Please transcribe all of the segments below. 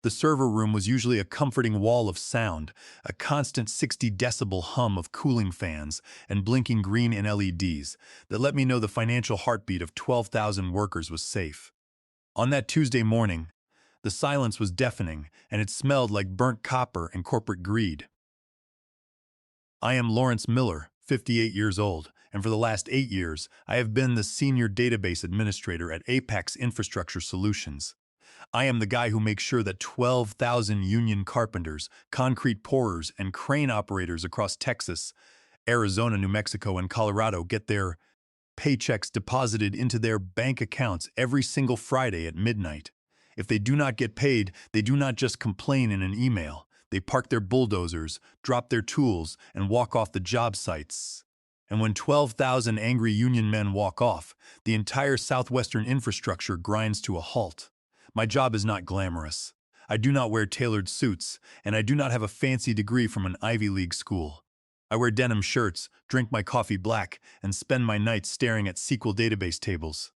The server room was usually a comforting wall of sound, a constant 60-decibel hum of cooling fans and blinking green LEDs that let me know the financial heartbeat of 12,000 workers was safe. On that Tuesday morning, the silence was deafening, and it smelled like burnt copper and corporate greed. I am Lawrence Miller, 58 years old, and for the last 8 years, I have been the Senior Database Administrator at Apex Infrastructure Solutions. I am the guy who makes sure that 12,000 union carpenters, concrete pourers, and crane operators across Texas, Arizona, New Mexico, and Colorado get their paychecks deposited into their bank accounts every single Friday at midnight. If they do not get paid, they do not just complain in an email. They park their bulldozers, drop their tools, and walk off the job sites. And when 12,000 angry union men walk off, the entire southwestern infrastructure grinds to a halt. My job is not glamorous. I do not wear tailored suits, and I do not have a fancy degree from an Ivy League school. I wear denim shirts, drink my coffee black, and spend my nights staring at SQL database tables,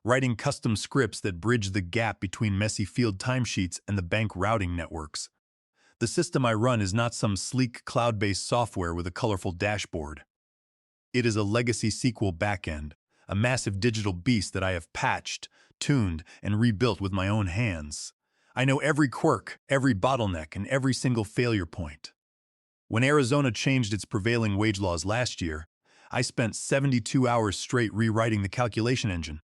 writing custom scripts that bridge the gap between messy field timesheets and the bank routing networks. The system I run is not some sleek cloud-based software with a colorful dashboard. It is a legacy SQL backend, a massive digital beast that I have patched, tuned, and rebuilt with my own hands. I know every quirk, every bottleneck, and every single failure point. When Arizona changed its prevailing wage laws last year, I spent 72 hours straight rewriting the calculation engine.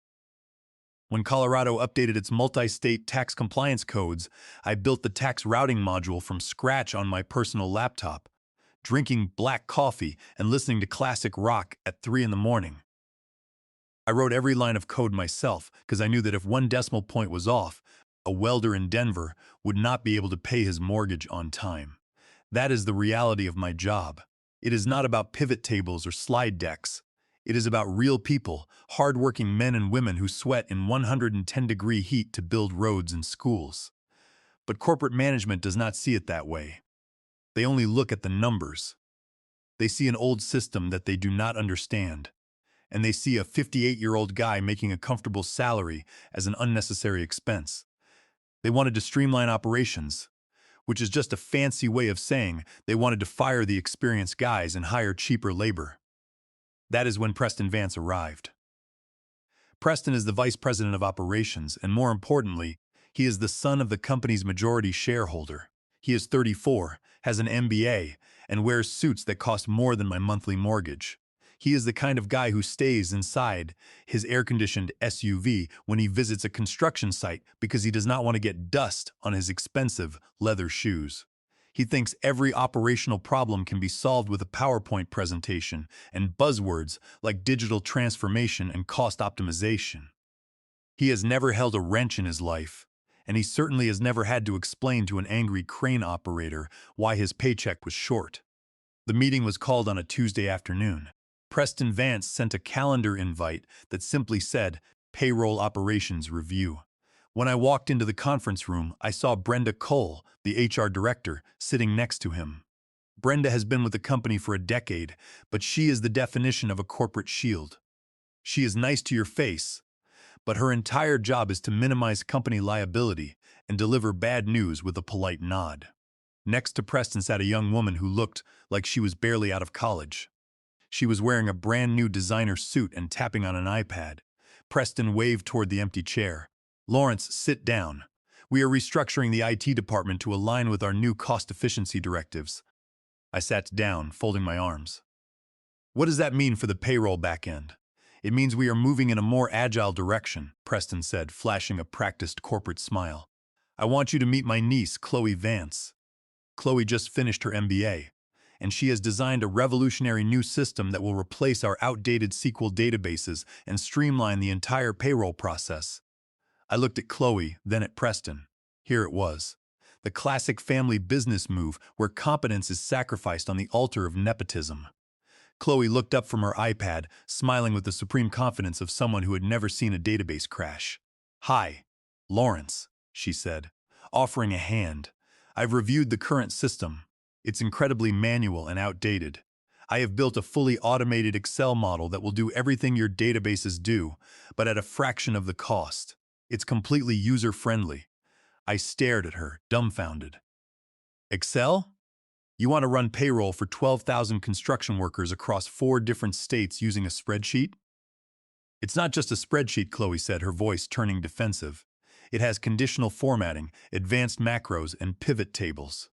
When Colorado updated its multi-state tax compliance codes, I built the tax routing module from scratch on my personal laptop, drinking black coffee and listening to classic rock at 3 in the morning. I wrote every line of code myself because I knew that if one decimal point was off, a welder in Denver would not be able to pay his mortgage on time. That is the reality of my job. It is not about pivot tables or slide decks. It is about real people, hardworking men and women who sweat in 110-degree heat to build roads and schools. But corporate management does not see it that way. They only look at the numbers. They see an old system that they do not understand, and they see a 58-year-old guy making a comfortable salary as an unnecessary expense. They wanted to streamline operations, which is just a fancy way of saying they wanted to fire the experienced guys and hire cheaper labor. That is when Preston Vance arrived. Preston is the vice president of operations, and more importantly, he is the son of the company's majority shareholder. He is 34, has an MBA, and wears suits that cost more than my monthly mortgage. He is the kind of guy who stays inside his air-conditioned SUV when he visits a construction site because he does not want to get dust on his expensive leather shoes. He thinks every operational problem can be solved with a PowerPoint presentation and buzzwords like digital transformation and cost optimization. He has never held a wrench in his life, and he certainly has never had to explain to an angry crane operator why his paycheck was short. The meeting was called on a Tuesday afternoon. Preston Vance sent a calendar invite that simply said, Payroll Operations Review. When I walked into the conference room, I saw Brenda Cole, the HR director, sitting next to him. Brenda has been with the company for a decade, but she is the definition of a corporate shield. She is nice to your face, but her entire job is to minimize company liability and deliver bad news with a polite nod. Next to Preston sat a young woman who looked like she was barely out of college. She was wearing a brand new designer suit and tapping on an iPad. Preston waved toward the empty chair. Lawrence, sit down. We are restructuring the IT department to align with our new cost efficiency directives. I sat down, folding my arms. What does that mean for the payroll backend? It means we are moving in a more agile direction, Preston said, flashing a practiced corporate smile. I want you to meet my niece, Chloe Vance. Chloe just finished her MBA, and she has designed a revolutionary new system that will replace our outdated SQL databases and streamline the entire payroll process. I looked at Chloe, then at Preston. Here it was. The classic family business move where competence is sacrificed on the altar of nepotism. Chloe looked up from her iPad, smiling with the supreme confidence of someone who had never seen a database crash. Hi, Lawrence, she said, offering a hand. I've reviewed the current system. It's incredibly manual and outdated. I have built a fully automated Excel model that will do everything your databases do, but at a fraction of the cost. It's completely user-friendly. I stared at her, dumbfounded. Excel? You want to run payroll for 12,000 construction workers across 4 different states using a spreadsheet? It's not just a spreadsheet, Chloe said, her voice turning defensive. It has conditional formatting, advanced macros, and pivot tables.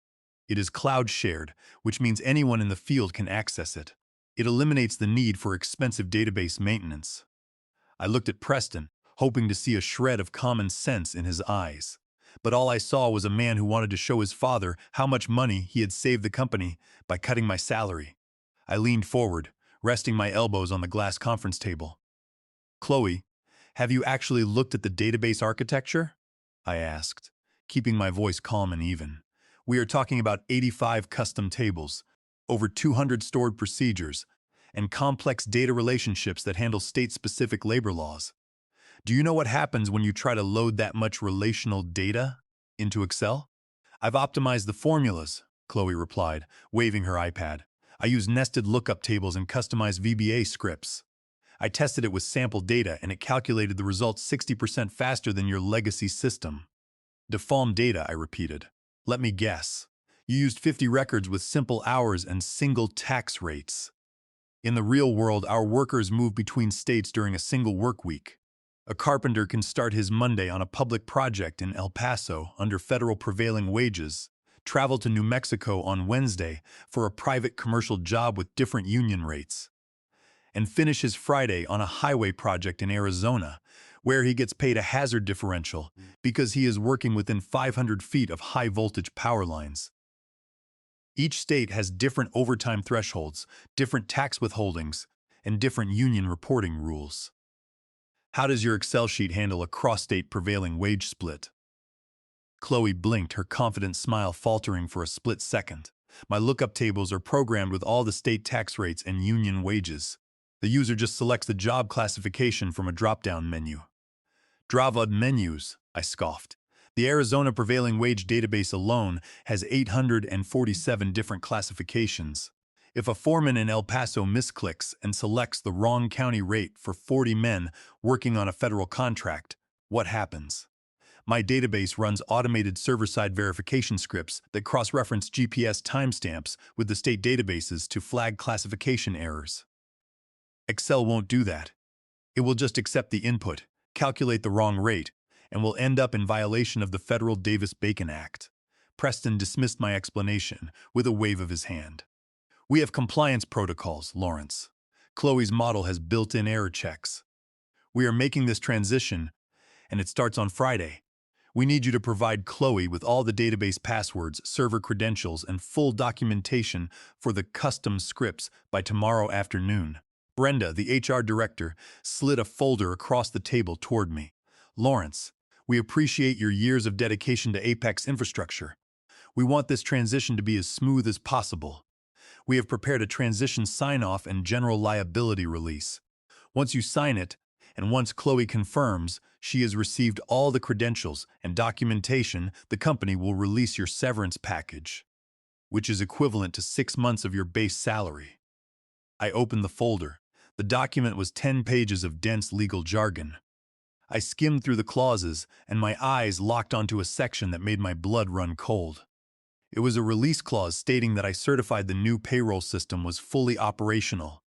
It is cloud shared, which means anyone in the field can access it. It eliminates the need for expensive database maintenance. I looked at Preston, hoping to see a shred of common sense in his eyes. But all I saw was a man who wanted to show his father how much money he had saved the company by cutting my salary. I leaned forward, resting my elbows on the glass conference table. Chloe, have you actually looked at the database architecture? I asked, keeping my voice calm and even. We are talking about 85 custom tables, over 200 stored procedures, and complex data relationships that handle state-specific labor laws. Do you know what happens when you try to load that much relational data into Excel? I've optimized the formulas, Chloe replied, waving her iPad. I use nested lookup tables and customized VBA scripts. I tested it with sample data and it calculated the results 60% faster than your legacy system. Default data, I repeated. Let me guess. You used 50 records with simple hours and single tax rates. In the real world, our workers move between states during a single work week. A carpenter can start his Monday on a public project in El Paso under federal prevailing wages, travel to New Mexico on Wednesday for a private commercial job with different union rates, and finish his Friday on a highway project in Arizona, where he gets paid a hazard differential because he is working within 500 feet of high-voltage power lines. Each state has different overtime thresholds, different tax withholdings, and different union reporting rules. How does your Excel sheet handle a cross-state prevailing wage split? Chloe blinked, her confident smile faltering for a split second. My lookup tables are programmed with all the state tax rates and union wages. The user just selects the job classification from a drop-down menu. Dravod menus, I scoffed. The Arizona prevailing wage database alone has 847 different classifications. If a foreman in El Paso misclicks and selects the wrong county rate for 40 men working on a federal contract, what happens? My database runs automated server-side verification scripts that cross-reference GPS timestamps with the state databases to flag classification errors. Excel won't do that. It will just accept the input, calculate the wrong rate, and will end up in violation of the federal Davis-Bacon Act. Preston dismissed my explanation with a wave of his hand. We have compliance protocols, Lawrence. Chloe's model has built-in error checks. We are making this transition, and it starts on Friday. We need you to provide Chloe with all the database passwords, server credentials, and full documentation for the custom scripts by tomorrow afternoon. Brenda, the HR director, slid a folder across the table toward me. Lawrence, we appreciate your years of dedication to Apex infrastructure. We want this transition to be as smooth as possible. We have prepared a transition sign-off and general liability release. Once you sign it, and once Chloe confirms she has received all the credentials and documentation, the company will release your severance package, which is equivalent to 6 months of your base salary. I opened the folder. The document was 10 pages of dense legal jargon. I skimmed through the clauses, and my eyes locked onto a section that made my blood run cold. It was a release clause stating that I certified the new payroll system was fully operational,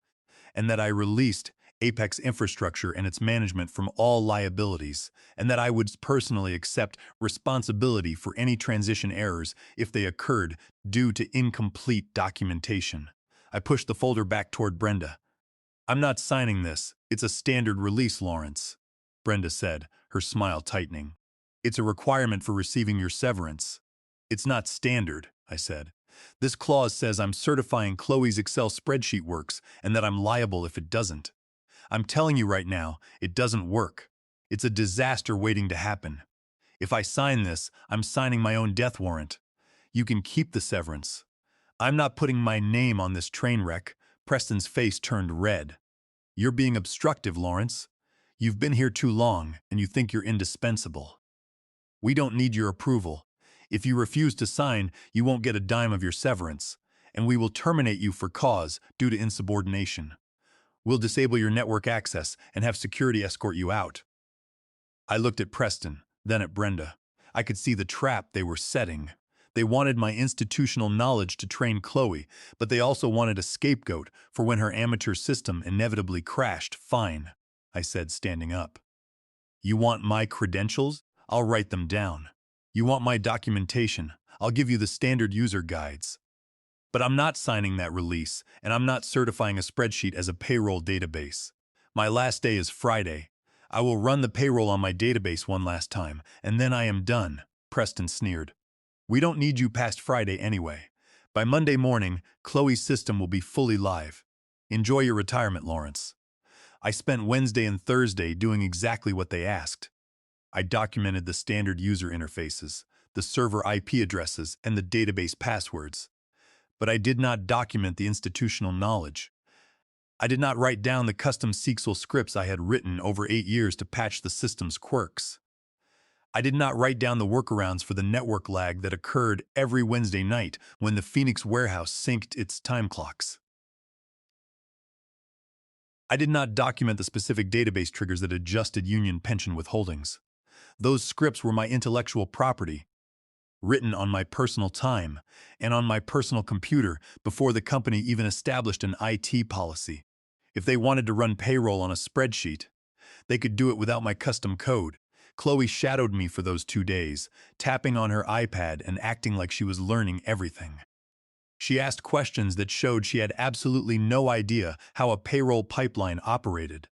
and that I released Apex infrastructure and its management from all liabilities, and that I would personally accept responsibility for any transition errors if they occurred due to incomplete documentation. I pushed the folder back toward Brenda. I'm not signing this. It's a standard release, Lawrence, Brenda said, her smile tightening. It's a requirement for receiving your severance. It's not standard, I said. This clause says I'm certifying Chloe's Excel spreadsheet works and that I'm liable if it doesn't. I'm telling you right now, it doesn't work. It's a disaster waiting to happen. If I sign this, I'm signing my own death warrant. You can keep the severance. I'm not putting my name on this train wreck. Preston's face turned red. You're being obstructive, Lawrence. You've been here too long, and you think you're indispensable. We don't need your approval. If you refuse to sign, you won't get a dime of your severance, and we will terminate you for cause due to insubordination. We'll disable your network access and have security escort you out. I looked at Preston, then at Brenda. I could see the trap they were setting. They wanted my institutional knowledge to train Chloe, but they also wanted a scapegoat for when her amateur system inevitably crashed. Fine, I said, standing up. You want my credentials? I'll write them down. You want my documentation? I'll give you the standard user guides. But I'm not signing that release, and I'm not certifying a spreadsheet as a payroll database. My last day is Friday. I will run the payroll on my database one last time, and then I am done, Preston sneered. We don't need you past Friday anyway. By Monday morning, Chloe's system will be fully live. Enjoy your retirement, Lawrence. I spent Wednesday and Thursday doing exactly what they asked. I documented the standard user interfaces, the server IP addresses, and the database passwords. But I did not document the institutional knowledge. I did not write down the custom SQL scripts I had written over 8 years to patch the system's quirks. I did not write down the workarounds for the network lag that occurred every Wednesday night when the Phoenix warehouse synced its time clocks. I did not document the specific database triggers that adjusted union pension withholdings. Those scripts were my intellectual property, written on my personal time and on my personal computer before the company even established an IT policy. If they wanted to run payroll on a spreadsheet, they could do it without my custom code. Chloe shadowed me for those 2 days, tapping on her iPad and acting like she was learning everything. She asked questions that showed she had absolutely no idea how a payroll pipeline operated.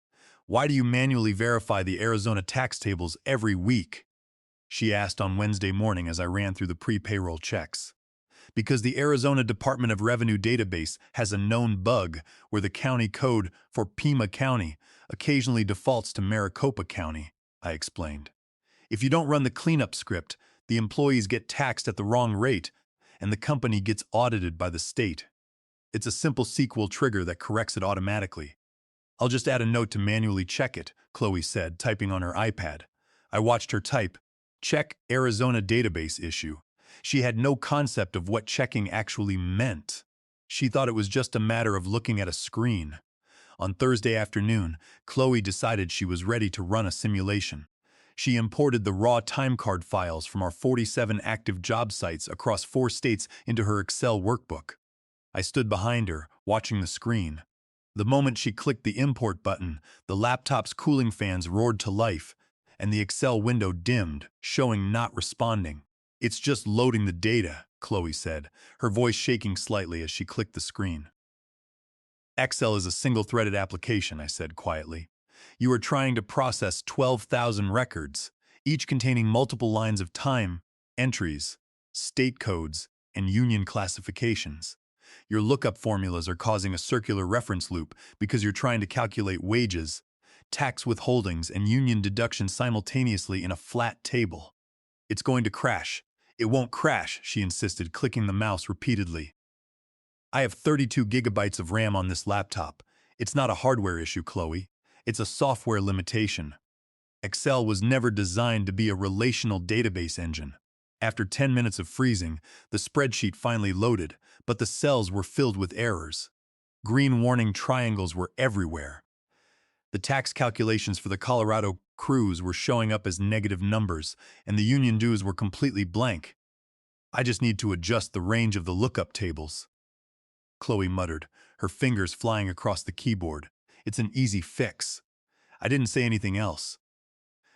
Why do you manually verify the Arizona tax tables every week? She asked on Wednesday morning as I ran through the pre-payroll checks. Because the Arizona Department of Revenue database has a known bug where the county code for Pima County occasionally defaults to Maricopa County, I explained. If you don't run the cleanup script, the employees get taxed at the wrong rate, and the company gets audited by the state. It's a simple SQL trigger that corrects it automatically. I'll just add a note to manually check it, Chloe said, typing on her iPad. I watched her type, check Arizona database issue. She had no concept of what checking actually meant. She thought it was just a matter of looking at a screen. On Thursday afternoon, Chloe decided she was ready to run a simulation. She imported the raw timecard files from our 47 active job sites across 4 states into her Excel workbook. I stood behind her, watching the screen. The moment she clicked the import button, the laptop's cooling fans roared to life, and the Excel window dimmed, showing not responding. It's just loading the data, Chloe said, her voice shaking slightly as she clicked the screen. Excel is a single-threaded application, I said quietly. You are trying to process 12,000 records, each containing multiple lines of time, entries, state codes, and union classifications. Your lookup formulas are causing a circular reference loop because you're trying to calculate wages, tax withholdings, and union deductions simultaneously in a flat table. It's going to crash. It won't crash, she insisted, clicking the mouse repeatedly. I have 32 gigabytes of RAM on this laptop. It's not a hardware issue, Chloe. It's a software limitation. Excel was never designed to be a relational database engine. After 10 minutes of freezing, the spreadsheet finally loaded, but the cells were filled with errors. Green warning triangles were everywhere. The tax calculations for the Colorado crews were showing up as negative numbers, and the union dues were completely blank. I just need to adjust the range of the lookup tables, Chloe muttered, her fingers flying across the keyboard. It's an easy fix. I didn't say anything else.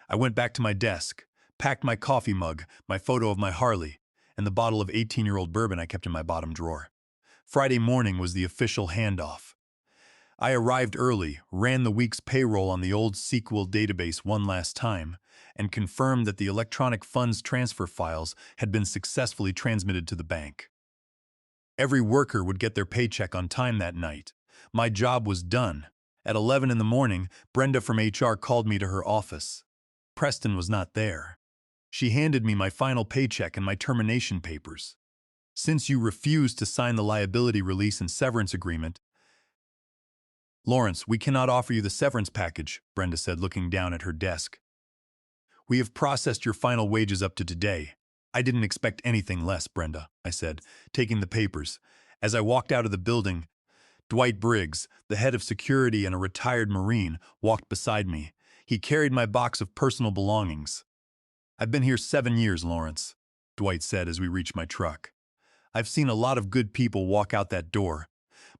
I went back to my desk, packed my coffee mug, my photo of my Harley, and the bottle of 18-year-old bourbon I kept in my bottom drawer. Friday morning was the official handoff. I arrived early, ran the week's payroll on the old SQL database one last time, and confirmed that the electronic funds transfer files had been successfully transmitted to the bank. Every worker would get their paycheck on time that night. My job was done. At 11 in the morning, Brenda from HR called me to her office. Preston was not there. She handed me my final paycheck and my termination papers. Since you refused to sign the liability release and severance agreement, Lawrence, we cannot offer you the severance package, Brenda said, looking down at her desk. We have processed your final wages up to today. I didn't expect anything less, Brenda, I said, taking the papers. As I walked out of the building, Dwight Briggs, the head of security and a retired Marine, walked beside me. He carried my box of personal belongings. "I've been here 7 years, Lawrence," Dwight said as we reached my truck. "I've seen a lot of good people walk out that door,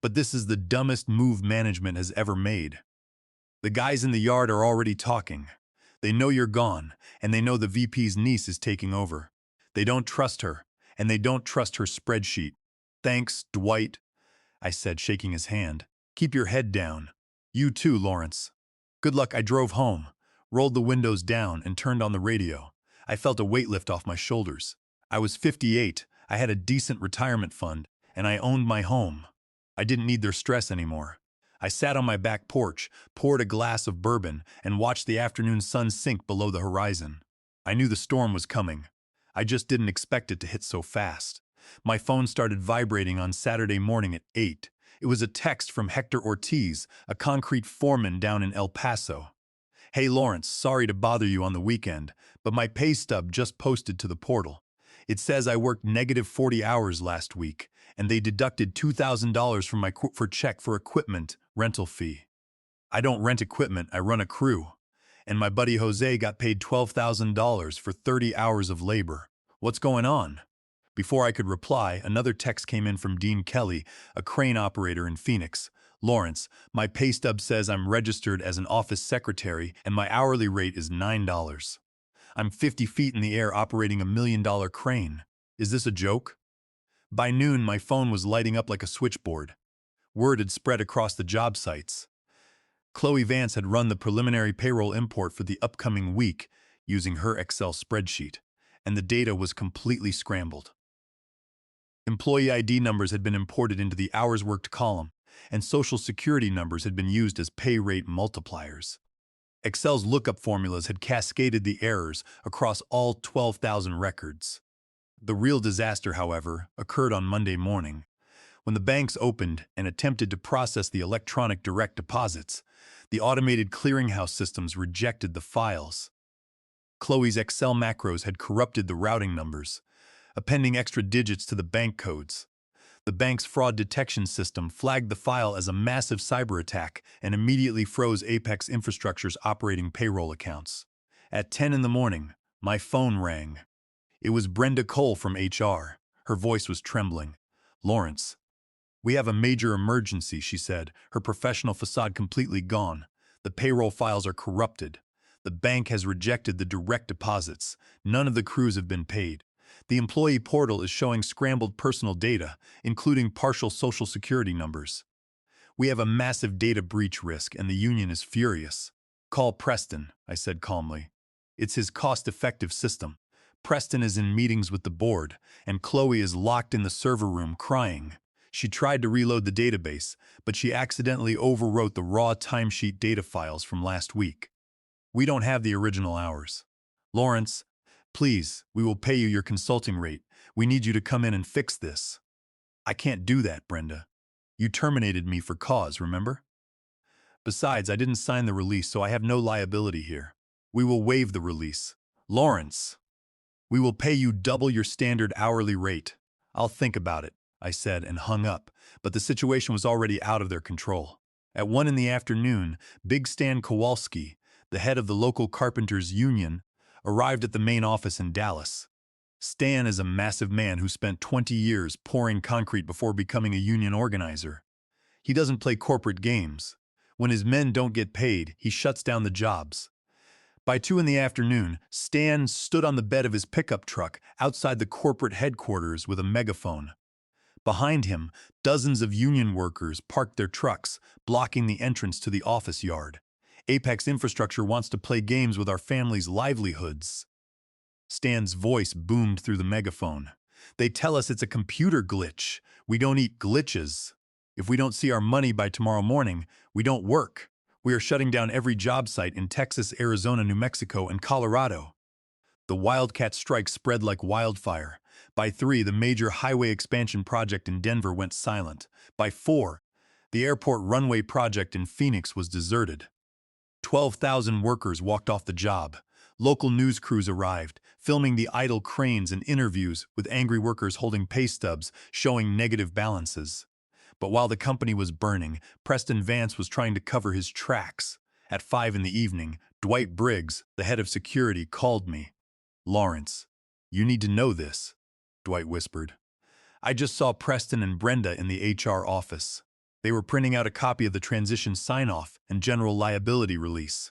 but this is the dumbest move management has ever made. The guys in the yard are already talking. They know you're gone, and they know the VP's niece is taking over. They don't trust her, and they don't trust her spreadsheet." "Thanks, Dwight," I said, shaking his hand. "Keep your head down." "You too, Lawrence." "Good luck." I drove home, rolled the windows down, and turned on the radio. I felt a weight lift off my shoulders. I was 58, I had a decent retirement fund, and I owned my home. I didn't need their stress anymore. I sat on my back porch, poured a glass of bourbon, and watched the afternoon sun sink below the horizon. I knew the storm was coming. I just didn't expect it to hit so fast. My phone started vibrating on Saturday morning at 8. It was a text from Hector Ortiz, a concrete foreman down in El Paso. "Hey Lawrence, sorry to bother you on the weekend, but my pay stub just posted to the portal. It says I worked negative 40 hours last week, and they deducted $2,000 from my check for equipment rental fee. I don't rent equipment, I run a crew. And my buddy Jose got paid $12,000 for 30 hours of labor. What's going on?" Before I could reply, another text came in from Dean Kelly, a crane operator in Phoenix. "Lawrence, my pay stub says I'm registered as an office secretary and my hourly rate is $9. I'm 50 feet in the air operating a $1 million crane. Is this a joke?" By noon, my phone was lighting up like a switchboard. Word had spread across the job sites. Chloe Vance had run the preliminary payroll import for the upcoming week using her Excel spreadsheet, and the data was completely scrambled. Employee ID numbers had been imported into the hours worked column, and Social Security numbers had been used as pay rate multipliers. Excel's lookup formulas had cascaded the errors across all 12,000 records. The real disaster, however, occurred on Monday morning. When the banks opened and attempted to process the electronic direct deposits, the automated clearinghouse systems rejected the files. Chloe's Excel macros had corrupted the routing numbers, appending extra digits to the bank codes. The bank's fraud detection system flagged the file as a massive cyber attack and immediately froze Apex Infrastructure's operating payroll accounts. At 10 in the morning, my phone rang. It was Brenda Cole from HR. Her voice was trembling. "Lawrence, we have a major emergency," she said, her professional facade completely gone. "The payroll files are corrupted. The bank has rejected the direct deposits. None of the crews have been paid. The employee portal is showing scrambled personal data, including partial Social Security numbers. We have a massive data breach risk and the union is furious." "Call Preston," I said calmly. "It's his cost-effective system." Preston is in meetings with the board, and Chloe is locked in the server room crying. She tried to reload the database, but she accidentally overwrote the raw timesheet data files from last week. "We don't have the original hours. Lawrence, please, we will pay you your consulting rate. We need you to come in and fix this." "I can't do that, Brenda. You terminated me for cause, remember? Besides, I didn't sign the release, so I have no liability here." "We will waive the release." "Lawrence, we will pay you double your standard hourly rate." "I'll think about it," I said and hung up, but the situation was already out of their control. At 1 in the afternoon, Big Stan Kowalski, the head of the local carpenters' union, arrived at the main office in Dallas. Stan is a massive man who spent 20 years pouring concrete before becoming a union organizer. He doesn't play corporate games. When his men don't get paid, he shuts down the jobs. By 2 in the afternoon, Stan stood on the bed of his pickup truck outside the corporate headquarters with a megaphone. Behind him, dozens of union workers parked their trucks, blocking the entrance to the office yard. "Apex Infrastructure wants to play games with our families' livelihoods." Stan's voice boomed through the megaphone. "They tell us it's a computer glitch. We don't eat glitches. If we don't see our money by tomorrow morning, we don't work. We are shutting down every job site in Texas, Arizona, New Mexico, and Colorado." The Wildcat strike spread like wildfire. By 3, the major highway expansion project in Denver went silent. By 4, the airport runway project in Phoenix was deserted. 12,000 workers walked off the job. Local news crews arrived, filming the idle cranes and interviews with angry workers holding pay stubs showing negative balances. But while the company was burning, Preston Vance was trying to cover his tracks. At 5 in the evening, Dwight Briggs, the head of security, called me. Lawrence, you need to know this, Dwight whispered. I just saw Preston and Brenda in the HR office. They were printing out a copy of the transition sign-off and general liability release.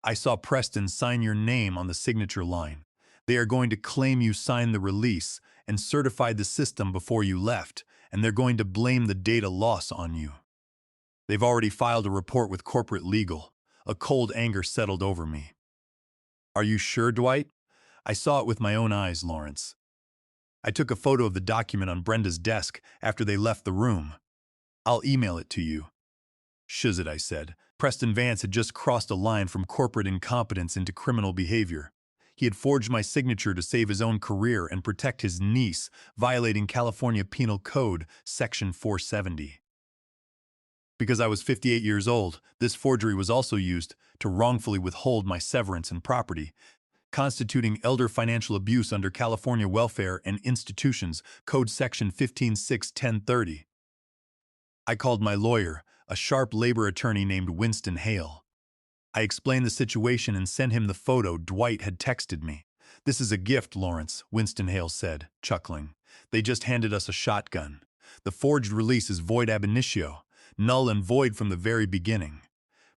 I saw Preston sign your name on the signature line. They are going to claim you signed the release and certified the system before you left, and they're going to blame the data loss on you. They've already filed a report with corporate legal. A cold anger settled over me. Are you sure, Dwight? I saw it with my own eyes, Lawrence. I took a photo of the document on Brenda's desk after they left the room. I'll email it to you. Shiz it, I said. Preston Vance had just crossed a line from corporate incompetence into criminal behavior. He had forged my signature to save his own career and protect his niece, violating California Penal Code, Section 470. Because I was 58 years old, this forgery was also used to wrongfully withhold my severance and property, constituting elder financial abuse under California Welfare and Institutions Code Section 156-1030. I called my lawyer, a sharp labor attorney named Winston Hale. I explained the situation and sent him the photo Dwight had texted me. This is a gift, Lawrence, Winston Hale said, chuckling. They just handed us a shotgun. The forged release is void ab initio, null and void from the very beginning.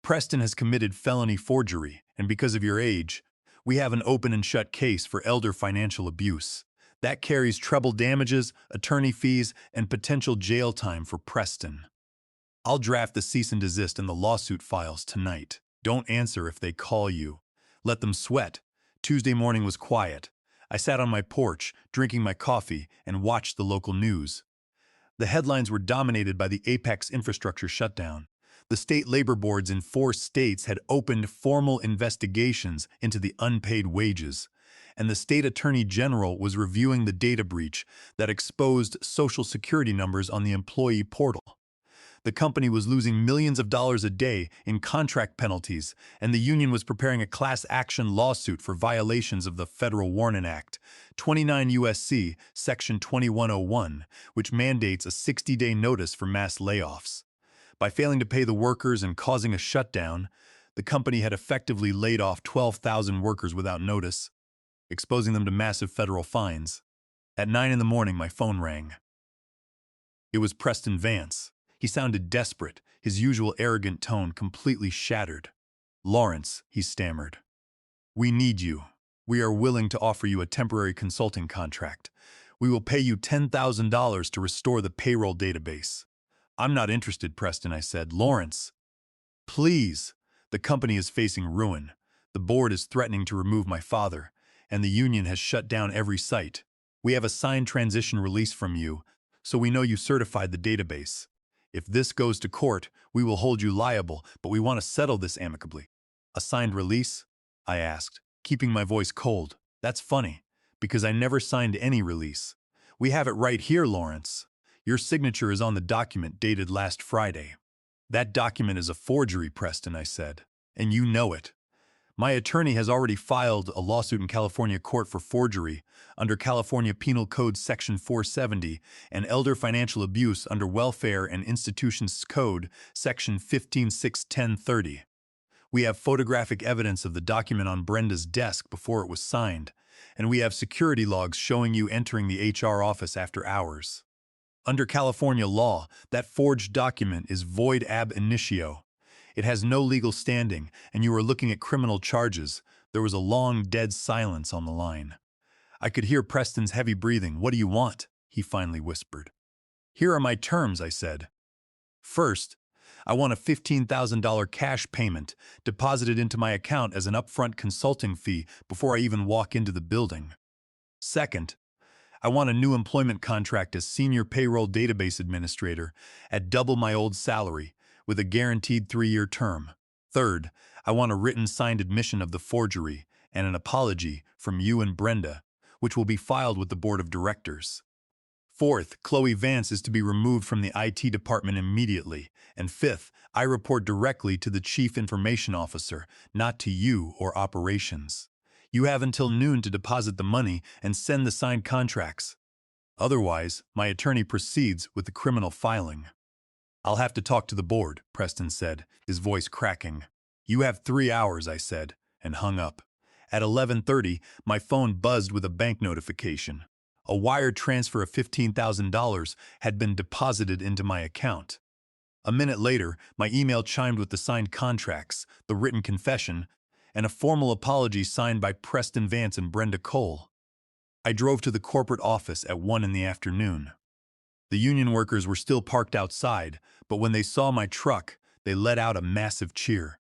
Preston has committed felony forgery, and because of your age, we have an open and shut case for elder financial abuse. That carries treble damages, attorney fees, and potential jail time for Preston. I'll draft the cease and desist and the lawsuit files tonight. Don't answer if they call you. Let them sweat. Tuesday morning was quiet. I sat on my porch, drinking my coffee, and watched the local news. The headlines were dominated by the Apex infrastructure shutdown. The state labor boards in 4 states had opened formal investigations into the unpaid wages, and the state attorney general was reviewing the data breach that exposed Social Security numbers on the employee portal. The company was losing millions of dollars a day in contract penalties, and the union was preparing a class action lawsuit for violations of the Federal Warning Act, 29 U.S.C. Section 2101, which mandates a 60-day notice for mass layoffs. By failing to pay the workers and causing a shutdown, the company had effectively laid off 12,000 workers without notice, exposing them to massive federal fines. At 9 in the morning, my phone rang. It was Preston Vance. He sounded desperate, his usual arrogant tone completely shattered. Lawrence, he stammered. We need you. We are willing to offer you a temporary consulting contract. We will pay you $10,000 to restore the payroll database. I'm not interested, Preston, I said. Lawrence, please. The company is facing ruin. The board is threatening to remove my father, and the union has shut down every site. We have a signed transition release from you, so we know you certified the database. If this goes to court, we will hold you liable, but we want to settle this amicably. A signed release? I asked, keeping my voice cold. That's funny, because I never signed any release. We have it right here, Lawrence. Your signature is on the document dated last Friday. That document is a forgery, Preston, I said, and you know it. My attorney has already filed a lawsuit in California court for forgery under California Penal Code Section 470 and elder financial abuse under Welfare and Institutions Code Section 156-1030. We have photographic evidence of the document on Brenda's desk before it was signed, and we have security logs showing you entering the HR office after hours. Under California law, that forged document is void ab initio. It has no legal standing, and you are looking at criminal charges. There was a long, dead silence on the line. I could hear Preston's heavy breathing. What do you want? He finally whispered. Here are my terms, I said. First, I want a $15,000 cash payment deposited into my account as an upfront consulting fee before I even walk into the building. Second, I want a new employment contract as Senior Payroll Database Administrator at double my old salary with a guaranteed 3-year term. Third, I want a written signed admission of the forgery and an apology from you and Brenda, which will be filed with the Board of Directors. Fourth, Chloe Vance is to be removed from the IT department immediately. And fifth, I report directly to the Chief Information Officer, not to you or operations. You have until noon to deposit the money and send the signed contracts. Otherwise, my attorney proceeds with the criminal filing. I'll have to talk to the board, Preston said, his voice cracking. You have 3 hours, I said, and hung up. At 11:30, my phone buzzed with a bank notification. A wire transfer of $15,000 had been deposited into my account. A minute later, my email chimed with the signed contracts, the written confession, and a formal apology signed by Preston Vance and Brenda Cole. I drove to the corporate office at 1 in the afternoon. The union workers were still parked outside, but when they saw my truck, they let out a massive cheer.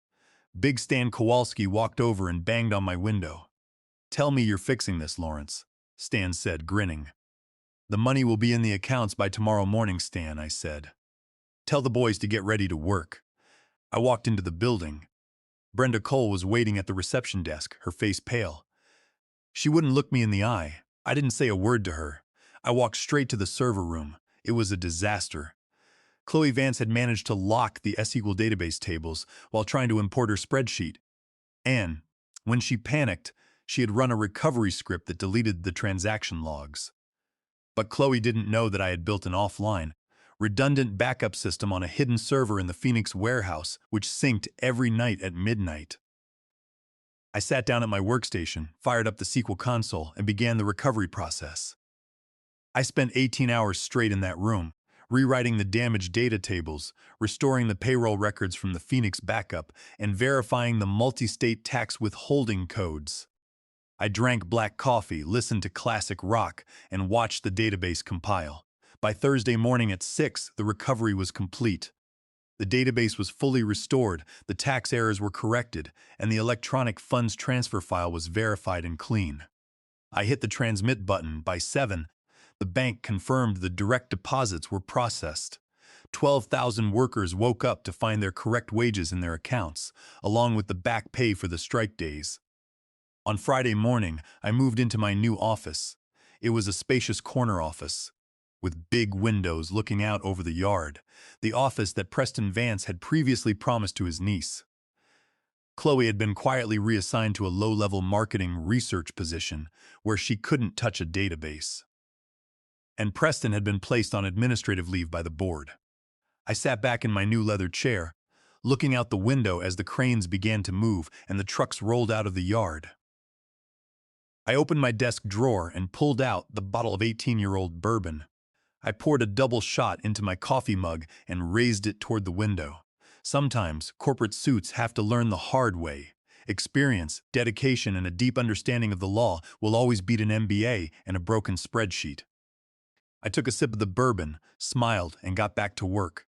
Big Stan Kowalski walked over and banged on my window. "Tell me you're fixing this, Lawrence," Stan said, grinning. "The money will be in the accounts by tomorrow morning, Stan," I said. "Tell the boys to get ready to work." I walked into the building. Brenda Cole was waiting at the reception desk, her face pale. She wouldn't look me in the eye. I didn't say a word to her. I walked straight to the server room. It was a disaster. Chloe Vance had managed to lock the SQL database tables while trying to import her spreadsheet. And, when she panicked, she had run a recovery script that deleted the transaction logs. But Chloe didn't know that I had built an offline, redundant backup system on a hidden server in the Phoenix warehouse, which synced every night at midnight. I sat down at my workstation, fired up the SQL console, and began the recovery process. I spent 18 hours straight in that room, rewriting the damaged data tables, restoring the payroll records from the Phoenix backup, and verifying the multi-state tax withholding codes. I drank black coffee, listened to classic rock, and watched the database compile. By Thursday morning at 6, the recovery was complete. The database was fully restored, the tax errors were corrected, and the electronic funds transfer file was verified and clean. I hit the transmit button. By 7, the bank confirmed the direct deposits were processed. 12,000 workers woke up to find their correct wages in their accounts, along with the back pay for the strike days. On Friday morning, I moved into my new office. It was a spacious corner office, with big windows looking out over the yard, the office that Preston Vance had previously promised to his niece. Chloe had been quietly reassigned to a low-level marketing research position where she couldn't touch a database. And Preston had been placed on administrative leave by the board. I sat back in my new leather chair, looking out the window as the cranes began to move and the trucks rolled out of the yard. I opened my desk drawer and pulled out the bottle of 18-year-old bourbon. I poured a double shot into my coffee mug and raised it toward the window. Sometimes, corporate suits have to learn the hard way. Experience, dedication, and a deep understanding of the law will always beat an MBA and a broken spreadsheet. I took a sip of the bourbon, smiled, and got back to work.